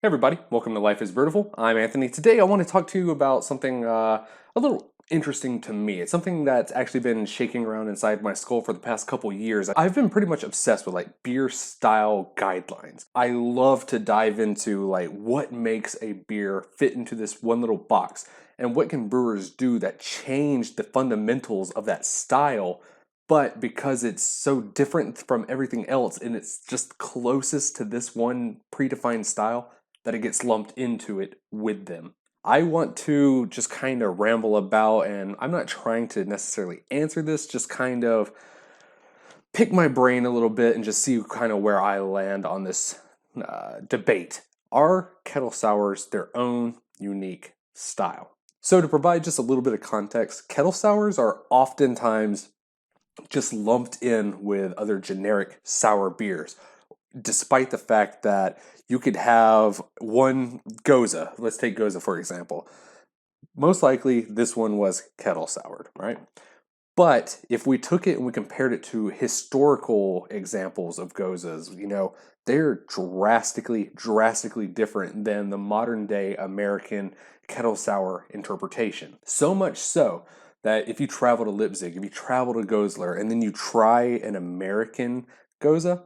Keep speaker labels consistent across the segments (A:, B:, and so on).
A: Hey everybody, welcome to Life is Beautiful. I'm Anthony. Today I want to talk to you about something a little interesting to me. It's something that's actually been shaking around inside my skull for the past couple years. I've been pretty much obsessed with like beer style guidelines. I love to dive into like what makes a beer fit into this one little box and what can brewers do that change the fundamentals of that style, but because it's so different from everything else and it's just closest to this one predefined style that it gets lumped into it with them. I want to just kind of ramble about, and I'm not trying to necessarily answer this, just kind of pick my brain a little bit and just see kind of where I land on this debate. Are kettle sours their own unique style? So, to provide just a little bit of context, kettle sours are oftentimes just lumped in with other generic sour beers, despite the fact that you could have one Goza. Let's take Goza for example. Most likely, this one was kettle soured, right? But if we took it and we compared it to historical examples of Gozas, they're drastically different than the modern day American kettle sour interpretation. So much so that if you travel to Leipzig, if you travel to Goslar, and then you try an American Goza,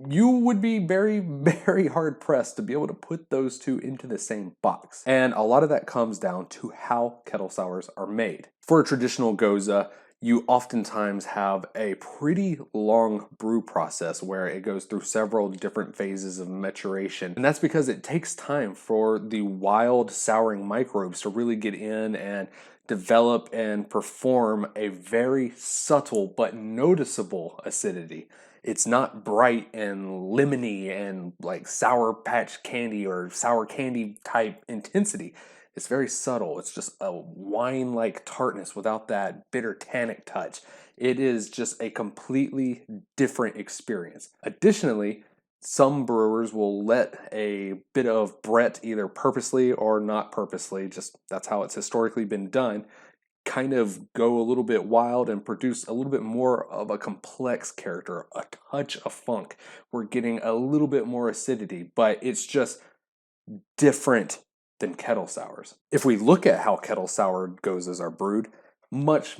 A: you would be very, very hard pressed to be able to put those two into the same box. And a lot of that comes down to how kettle sours are made. For a traditional Goza, you oftentimes have a pretty long brew process where it goes through several different phases of maturation. And that's because it takes time for the wild souring microbes to really get in and develop and perform a very subtle but noticeable acidity. It's not bright and lemony and like Sour Patch Candy or sour candy type intensity. It's very subtle. It's just a wine like tartness without that bitter tannic touch. It is just a completely different experience. Additionally, some brewers will let a bit of Brett, either purposely or not purposely, just that's how it's historically been done, kind of go a little bit wild and produce a little bit more of a complex character, a touch of funk. We're getting a little bit more acidity, but it's just different than kettle sours. If we look at how kettle sour gozas are brewed, much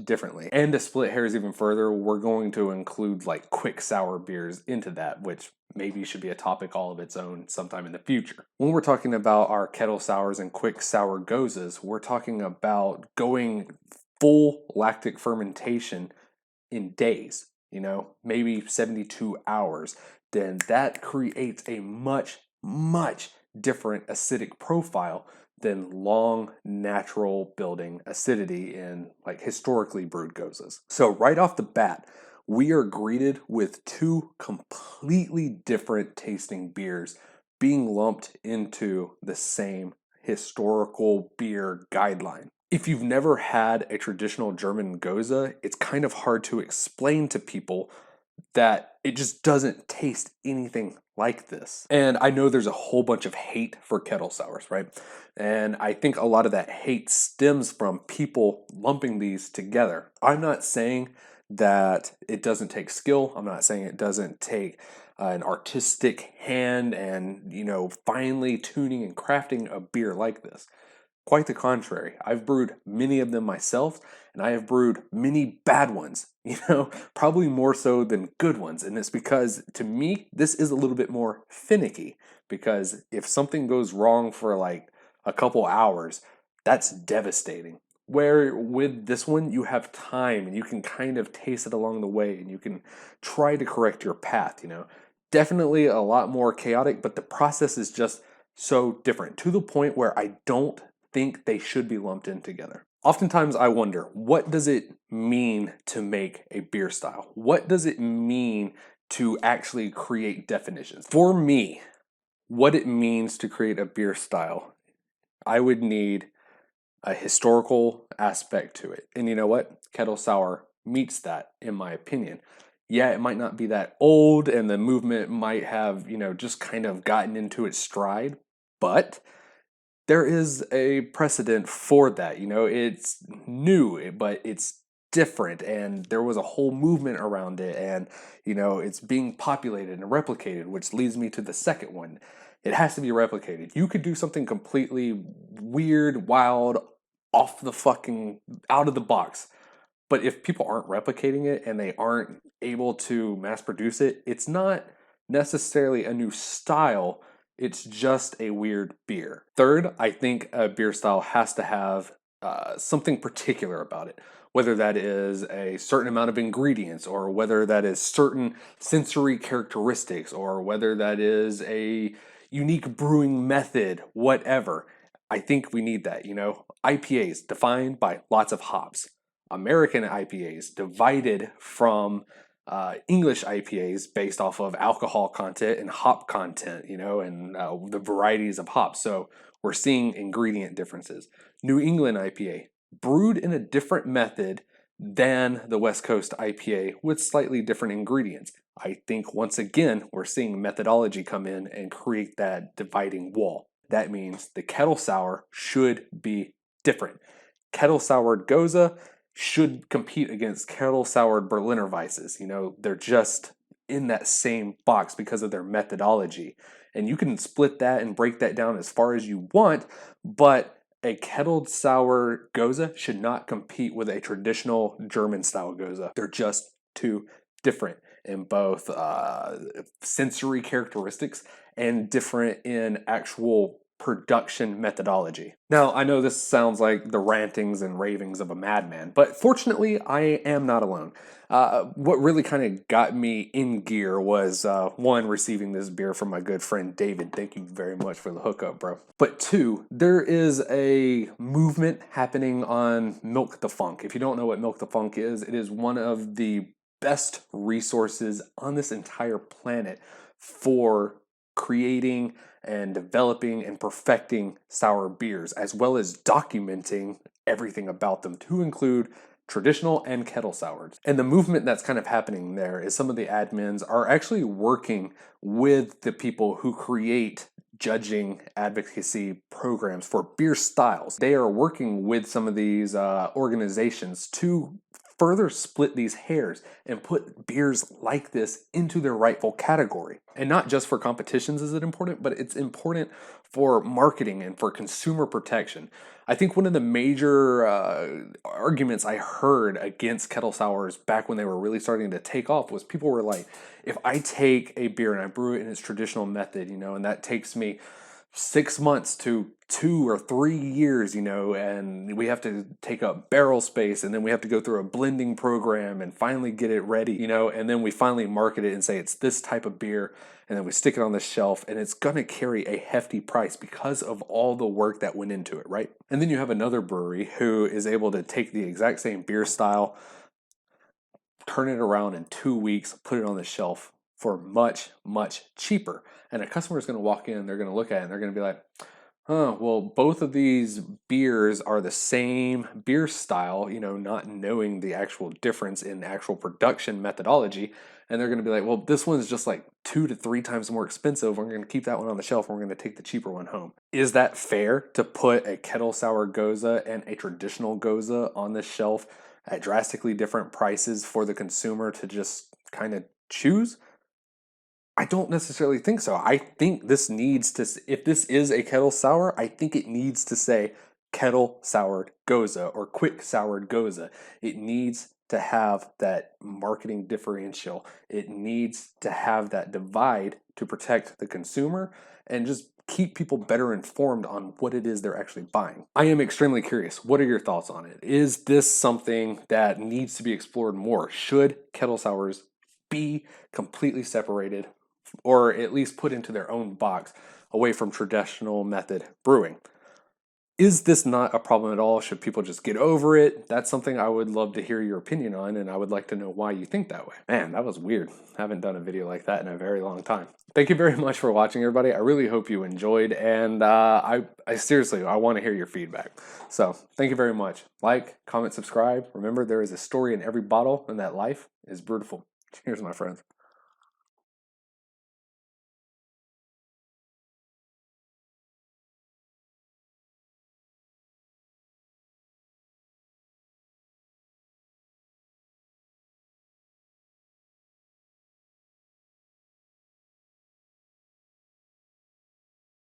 A: differently. And to split hairs even further, we're going to include like quick sour beers into that, which maybe should be a topic all of its own sometime in the future. When we're talking about our kettle sours and quick sour gozas, we're talking about going full lactic fermentation in days, maybe 72 hours. Then that creates a much different acidic profile than long natural building acidity in like historically brewed gozas. So right off the bat, we are greeted with two completely different tasting beers being lumped into the same historical beer guideline. If you've never had a traditional German Goza, it's kind of hard to explain to people that it just doesn't taste anything like this. And I know there's a whole bunch of hate for kettle sours, right? And I think a lot of that hate stems from people lumping these together. I'm not saying that it doesn't take skill. I'm not saying it doesn't take an artistic hand and, finely tuning and crafting a beer like this. Quite the contrary. I've brewed many of them myself, and I have brewed many bad ones, probably more so than good ones. And it's because, to me, this is a little bit more finicky. Because if something goes wrong for like a couple hours, that's devastating. Where with this one, you have time and you can kind of taste it along the way and you can try to correct your path, Definitely a lot more chaotic, but the process is just so different to the point where I don't think they should be lumped in together. Oftentimes I wonder, what does it mean to make a beer style? What does it mean to actually create definitions? For me, what it means to create a beer style, I would need a historical aspect to it. And you know what? Kettle Sour meets that, in my opinion. Yeah, it might not be that old and the movement might have, just kind of gotten into its stride, but there is a precedent for that. It's new, but it's different, and there was a whole movement around it, and it's being populated and replicated, which leads me to the second one. It has to be replicated. You could do something completely weird, wild, off the fucking, out of the box. But if people aren't replicating it and they aren't able to mass produce it, it's not necessarily a new style. It's just a weird beer. Third, I think a beer style has to have something particular about it, whether that is a certain amount of ingredients, or whether that is certain sensory characteristics, or whether that is a unique brewing method, whatever. I think we need that, you know? IPAs defined by lots of hops. American IPAs divided from English IPAs based off of alcohol content and hop content, you know, and the varieties of hops. So we're seeing ingredient differences. New England IPA, brewed in a different method than the West Coast IPA with slightly different ingredients. I think once again, we're seeing methodology come in and create that dividing wall. That means the kettle sour should be different. Kettle soured Goza should compete against kettle soured Berliner Weisses. You know, they're just in that same box because of their methodology. And you can split that and break that down as far as you want, but a kettled sour Goza should not compete with a traditional German style Goza. They're just too different in both sensory characteristics and different in actual production methodology. Now, I know this sounds like the rantings and ravings of a madman, but fortunately, I am not alone. What really kind of got me in gear was one, receiving this beer from my good friend David. Thank you very much for the hookup, bro. But two, there is a movement happening on Milk the Funk. If you don't know what Milk the Funk is, it is one of the best resources on this entire planet for creating and developing and perfecting sour beers, as well as documenting everything about them, to include traditional and kettle sours. And the movement that's kind of happening there is some of the admins are actually working with the people who create judging advocacy programs for beer styles. They are working with some of these organizations to further split these hairs and put beers like this into their rightful category. And not just for competitions is it important, but it's important for marketing and for consumer protection. I think one of the major arguments I heard against kettle sours back when they were really starting to take off was people were like, if I take a beer and I brew it in its traditional method, you know, and that takes me 6 months to 2 or 3 years, you know, and we have to take up barrel space, and then we have to go through a blending program and finally get it ready, you know, and then we finally market it and say it's this type of beer, and then we stick it on the shelf, and it's going to carry a hefty price because of all the work that went into it, right? And then you have another brewery who is able to take the exact same beer style, turn it around in 2 weeks, put it on the shelf for much, much cheaper. And a customer is going to walk in, they're going to look at it, and they're going to be like, oh, well, both of these beers are the same beer style, you know, not knowing the actual difference in actual production methodology. And they're going to be like, well, this one's just like 2 to 3 times more expensive. We're going to keep that one on the shelf, and we're going to take the cheaper one home. Is that fair to put a kettle sour Goza and a traditional Goza on the shelf at drastically different prices for the consumer to just kind of choose? I don't necessarily think so. I think this needs to, if this is a kettle sour, I think it needs to say kettle soured Goza or quick soured Goza. It needs to have that marketing differential. It needs to have that divide to protect the consumer and just keep people better informed on what it is they're actually buying. I am extremely curious. What are your thoughts on it? Is this something that needs to be explored more? Should kettle sours be completely separated, or at least put into their own box away from traditional method brewing? Is this not a problem at all? Should people just get over it? That's something I would love to hear your opinion on, and I would like to know why you think that way. Man, that was weird. I haven't done a video like that in a very long time. Thank you very much for watching, everybody. I really hope you enjoyed, and I seriously, I want to hear your feedback. So thank you very much. Like, comment, subscribe. Remember, there is a story in every bottle, and that life is beautiful. Cheers, my friends.